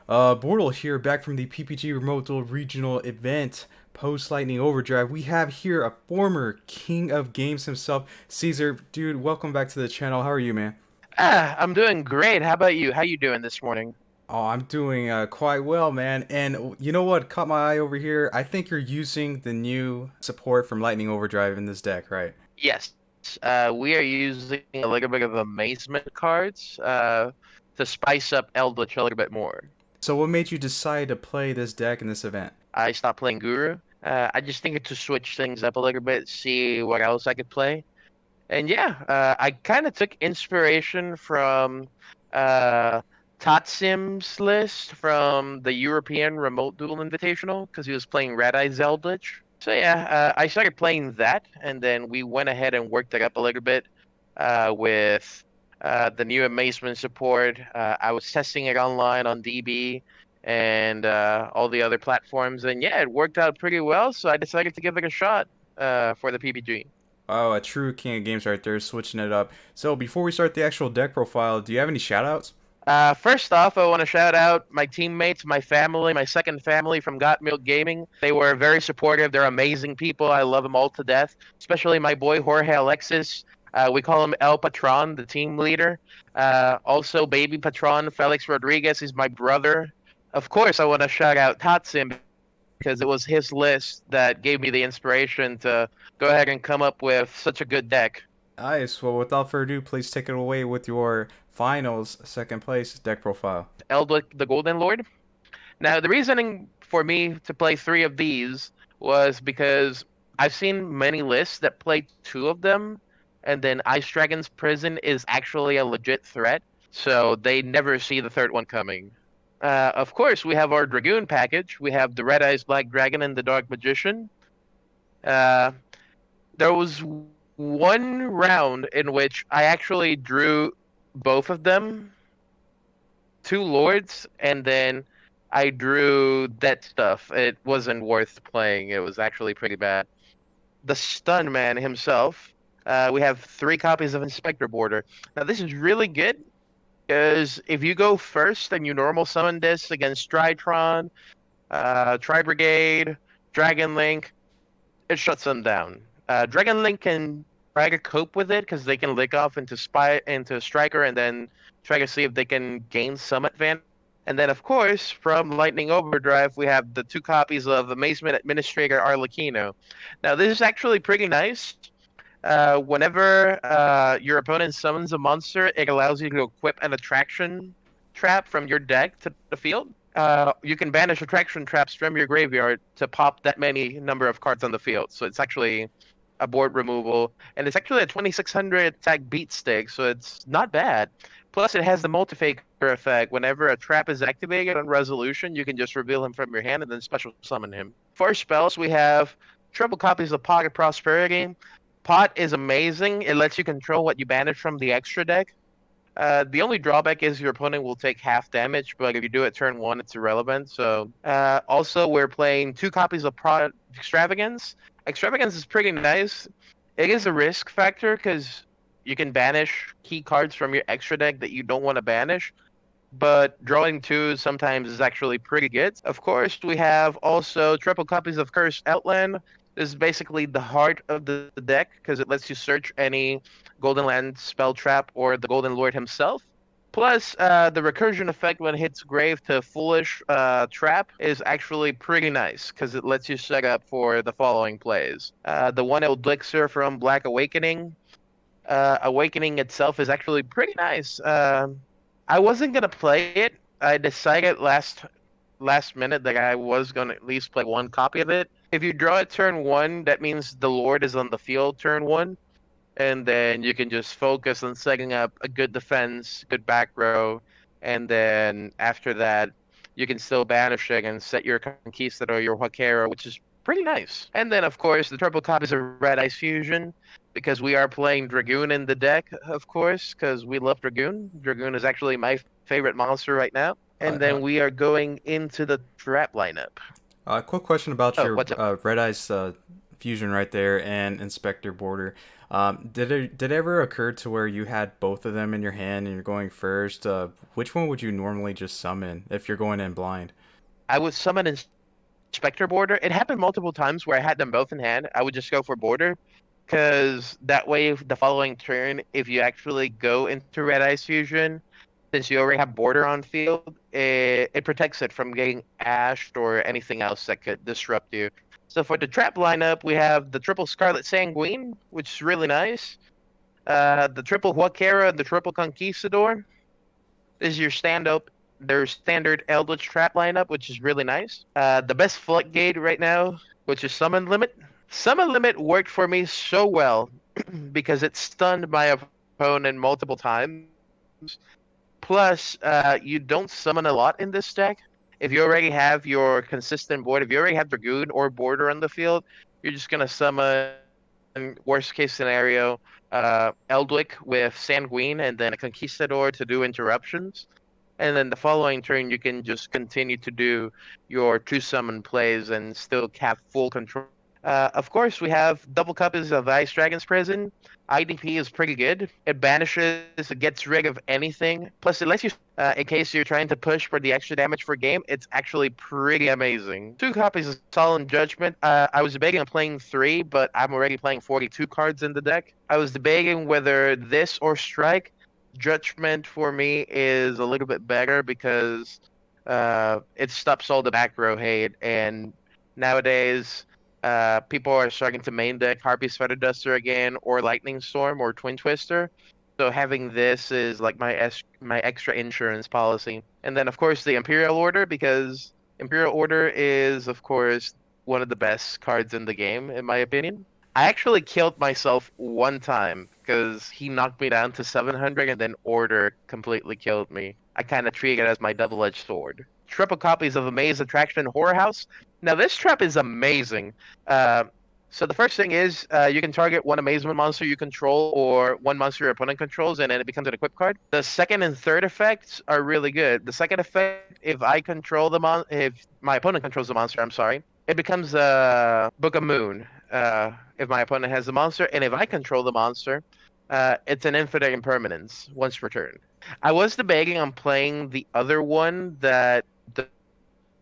BORTLE here, back from the PPG Remote Duel Regional event post Lightning Overdrive. We have here a former king of games himself, Cesar. Dude, welcome back to the channel. How are you, man? I'm doing great. How about you? How you doing this morning? Oh, I'm doing quite well, man. And you know what caught my eye over here? I think you're using the new support from Lightning Overdrive in this deck, right? Yes, we are using a little bit of amazement cards to spice up Eldlich a little bit more. So, what made you decide to play this deck in this event? I stopped playing Guru. I just needed to switch things up a little bit, see what else I could play. And yeah, I kind of took inspiration from uh, Tatsim's list from the European Remote Duel Invitational because he was playing Red Eyes Eldritch. So yeah, I started playing that, and then we went ahead and worked it up a little bit with the new Amazement support. I was testing it online on DB and all the other platforms, and yeah, it worked out pretty well. So I decided to give it a shot for the PPG. Oh, a true king of games right there, switching it up. So, before we start the actual deck profile, do you have any shoutouts? First off, I want to shout out my teammates, my family, my second family from Got Milk Gaming. They were very supportive. They're amazing people. I love them all to death, especially my boy Jorge Alexis. We call him El Patron, the team leader. Also, baby patron Felix Rodriguez is my brother. Of course, I want to shout out Tatsim because it was his list that gave me the inspiration to go ahead and come up with such a good deck. Nice. Well, without further ado, please take it away with your finals second place deck profile. Eldlich the Golden Lord. Now, the reasoning for me to play three of these was because I've seen many lists that play two of them, and then Ice Dragon's Prison is actually a legit threat, so they never see the third one coming. Of course, we have our Dragoon package. We have the Red Eyes Black Dragon and the Dark Magician. Uh, there was one round in which I actually drew both of them, two lords, and then I drew that stuff. It wasn't worth playing. It was actually pretty bad. The Stun Man himself. We have three copies of Inspector Border. Now this is really good because if you go first and you normal summon this against Strytron, Tri Brigade, Dragon Link, it shuts them down. Dragon Link can try to cope with it because they can lick off into Striker and then try to see if they can gain some advantage. And then, of course, from Lightning Overdrive, we have the two copies of Amazement Administrator Arlecchino. Now, this is actually pretty nice. Whenever your opponent summons a monster, it allows you to equip an attraction trap from your deck to the field. You can banish attraction traps from your graveyard to pop that many number of cards on the field. So it's actually a board removal, and it's actually a 2600 attack beat stick, so it's not bad. Plus, it has the multi-faker effect. Whenever a trap is activated on resolution, you can just reveal him from your hand and then special summon him. For spells, we have triple copies of Pot of Prosperity. Pot is amazing. It lets you control what you banish from the extra deck. The only drawback is your opponent will take half damage, but if you do it turn one, it's irrelevant. So, also, we're playing two copies of Pot Extravagance. Extravagance is pretty nice. It is a risk factor because you can banish key cards from your extra deck that you don't want to banish, but drawing two sometimes is actually pretty good. Of course, we have also triple copies of Cursed Outland. This is basically the heart of the deck because it lets you search any Golden Land spell trap or the Golden Lord himself. Plus, the recursion effect when it hits grave to foolish trap is actually pretty nice because it lets you set up for the following plays. The one Elixir from Black Awakening. Awakening itself is actually pretty nice. I wasn't gonna play it. I decided last minute that I was gonna at least play one copy of it. If you draw it turn one, that means the Lord is on the field turn one, and then you can just focus on setting up a good defense, good back row, and then after that, you can still banish it and set your Conquistador or your Huaquero, which is pretty nice. And then, of course, the triple copies of Red Ice Fusion, because we are playing Dragoon in the deck, of course, because we love Dragoon. Dragoon is actually my favorite monster right now. Uh, And uh, then we are going into the trap lineup. quick question about Oh, your what's up? Red Eyes fusion right there and Inspector Border. Did it ever occur to where you had both of them in your hand and you're going first? Which one would you normally just summon if you're going in blind? I would summon Inspector Border. It happened multiple times where I had them both in hand. I would just go for Border, because that way, the following turn, if you actually go into Red Eyes Fusion, since you already have Border on field, it protects it from getting ashed or anything else that could disrupt you. So for the trap lineup, we have the triple Scarlet Sanguine, which is really nice. The triple Huaquera, the triple Conquistador. This is your their standard Eldlich trap lineup, which is really nice. The best floodgate right now, which is Summon Limit. Summon Limit worked for me so well because it stunned my opponent multiple times. Plus, you don't summon a lot in this deck. If you already have your consistent board, if you already have Dragoon or Border on the field, you're just gonna summon, worst case scenario, Eldlich with Sanguine and then a Conquistador to do interruptions. And then the following turn, you can just continue to do your two summon plays and still have full control. Of course, we have double copies of Ice Dragon's Prison. IDP is pretty good. It banishes, it gets rid of anything. Plus, it lets you, in case you're trying to push for the extra damage for game, it's actually pretty amazing. Two copies of Solemn Judgment. I was debating on playing 3, but I'm already playing 42 cards in the deck. I was debating whether this or Strike. Judgment for me is a little bit better because it stops all the back row hate, and nowadays people are starting to main deck Harpy's Feather Duster again, or Lightning Storm, or Twin Twister. So having this is like my extra insurance policy. And then of course the Imperial Order, because Imperial Order is of course one of the best cards in the game in my opinion. I actually killed myself one time because he knocked me down to 700 and then Order completely killed me. I kind of treat it as my double-edged sword. Triple copies of Amaze Attraction Horror House. Now this trap is amazing. So the first thing is you can target one Amazement monster you control or one monster your opponent controls, and then it becomes an equip card. The second and third effects are really good. The second effect, if my opponent controls the monster, I'm sorry, it becomes a Book of Moon. If my opponent has the monster, and if I control the monster, it's an infinite impermanence once per turn. I was debating on playing the other one that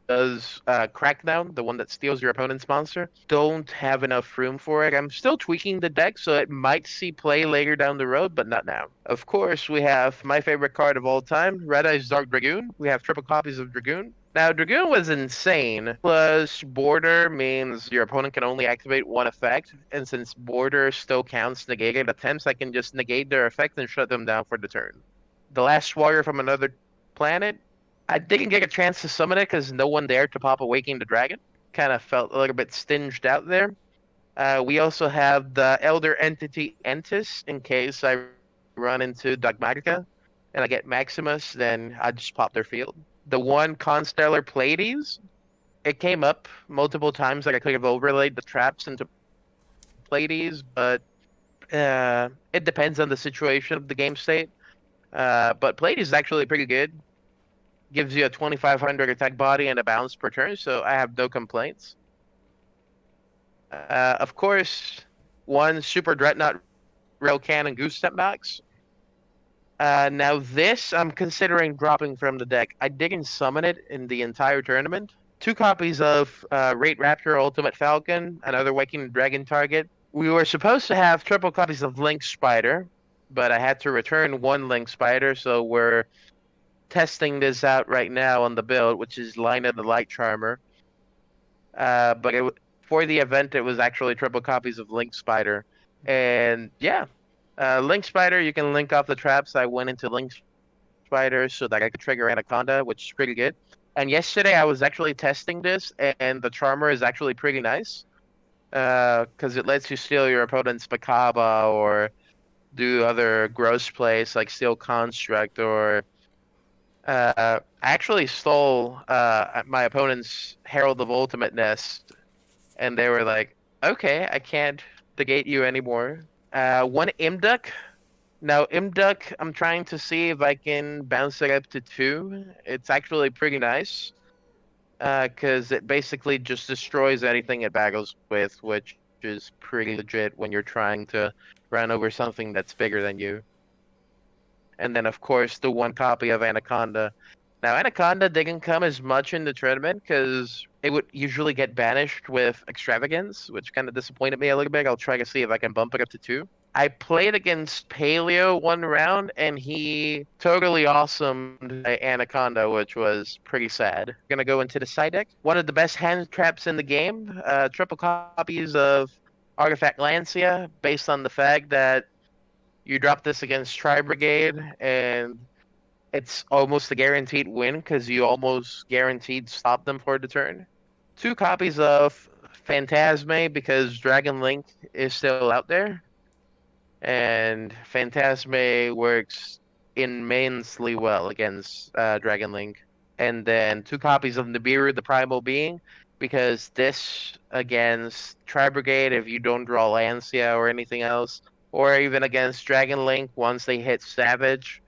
does Crackdown, the one that steals your opponent's monster. Don't have enough room for it. I'm still tweaking the deck, so it might see play later down the road, but not now. Of course, we have my favorite card of all time, Red Eyes Dark Dragoon. We have triple copies of Dragoon. Now, Dragoon was insane. Plus, Border means your opponent can only activate one effect, and since Border still counts negated attempts, I can just negate their effect and shut them down for the turn. The Last Warrior from Another Planet. I didn't get a chance to summon it because no one dared to pop Awakening the Dragon. Kind of felt a little bit stinged out there. We also have the Elder Entity Entis in case I run into Dogmatica and I get Maximus, then I just pop their field. The one Constellar Pleiades, it came up multiple times that I could have overlaid the traps into Pleiades, but it depends on the situation of the game state. But Pleiades is actually pretty good. Gives you a 2500 attack body and a bounce per turn, so I have no complaints. Of course, one Super Dreadnought Rail Cannon Goose Step Max. Now this I'm considering dropping from the deck. I didn't summon it in the entire tournament. Two copies of Rate Raptor Ultimate Falcon, another Waking Dragon target. We were supposed to have triple copies of Link Spider, but I had to return one Link Spider, so we're testing this out right now on the build, which is Lina the Light Charmer. But for the event, it was actually triple copies of Link Spider. And yeah, Link Spider, you can link off the traps. I went into Link Spider so that I could trigger Anaconda, which is pretty good. And yesterday I was actually testing this, and the Charmer is actually pretty nice. Because it lets you steal your opponent's Makaba or do other gross plays like Steal Construct or... I actually stole my opponent's Herald of Ultimate Nest, and they were like, okay, I can't negate you anymore. One Imduck. Now, Imduck, I'm trying to see if I can bounce it up to 2. It's actually pretty nice, because it basically just destroys anything it battles with, which is pretty legit when you're trying to run over something that's bigger than you. And then, of course, the one copy of Anaconda. Now, Anaconda didn't come as much in the tournament because it would usually get banished with Extravagance, which kind of disappointed me a little bit. I'll try to see if I can bump it up to 2. I played against Paleo one round, and he totally awesomed Anaconda, which was pretty sad. Gonna go into the side deck. One of the best hand traps in the game. Triple copies of Artifact Lancia, based on the fact that you drop this against Tri Brigade, and it's almost a guaranteed win because you almost guaranteed stop them for the turn. 2 copies of Phantasme because Dragon Link is still out there. And Phantasme works immensely well against Dragon Link. And then 2 copies of Nibiru, the Primal Being, because this against Tri Brigade, if you don't draw Lancia or anything else, or even against Dragon Link, once they hit Savage,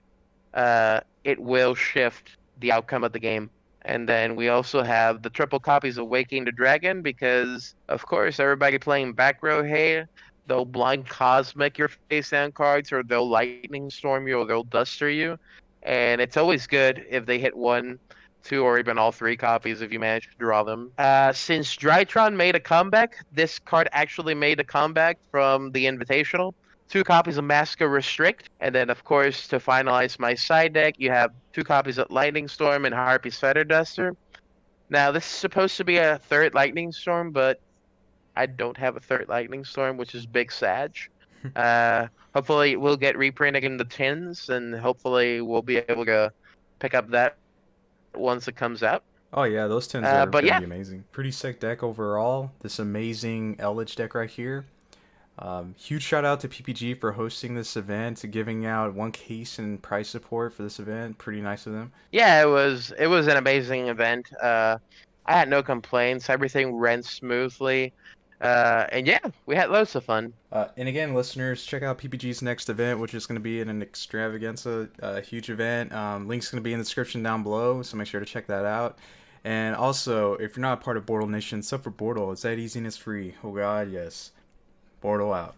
it will shift the outcome of the game. And then we also have the triple copies of Waking the Dragon because, of course, everybody playing back row hay, they'll blind Cosmic your face down cards, or they'll Lightning Storm you, or they'll Duster you. And it's always good if they hit 1, 2, or even all 3 copies if you manage to draw them. Since Drytron made a comeback, this card actually made a comeback from the Invitational. 2 copies of Masca Restrict, and then, of course, to finalize my side deck, you have 2 copies of Lightning Storm and Harpy's Feather Duster. Now, this is supposed to be a 3rd Lightning Storm, but I don't have a 3rd Lightning Storm, which is big Sag. Hopefully, we'll get reprinted in the tins, and hopefully, we'll be able to pick up that once it comes out. Oh yeah, those tins are But gonna yeah, be amazing. Pretty sick deck overall. This amazing Eldlich deck right here. Huge shout out to PPG for hosting this event, giving out 1 case and price support for this event. Pretty nice of them. yeah, it was an amazing event. I had no complaints. Everything ran smoothly. And yeah, we had loads of fun. And again, listeners, check out PPG's next event, which is going to be in an extravaganza, huge event. Link's going to be in the description down below, so make sure to check that out. And also, if you're not a part of BORTLE Nation, sub for BORTLE. It's that easy and it's free. Oh god, yes. BORTLE out.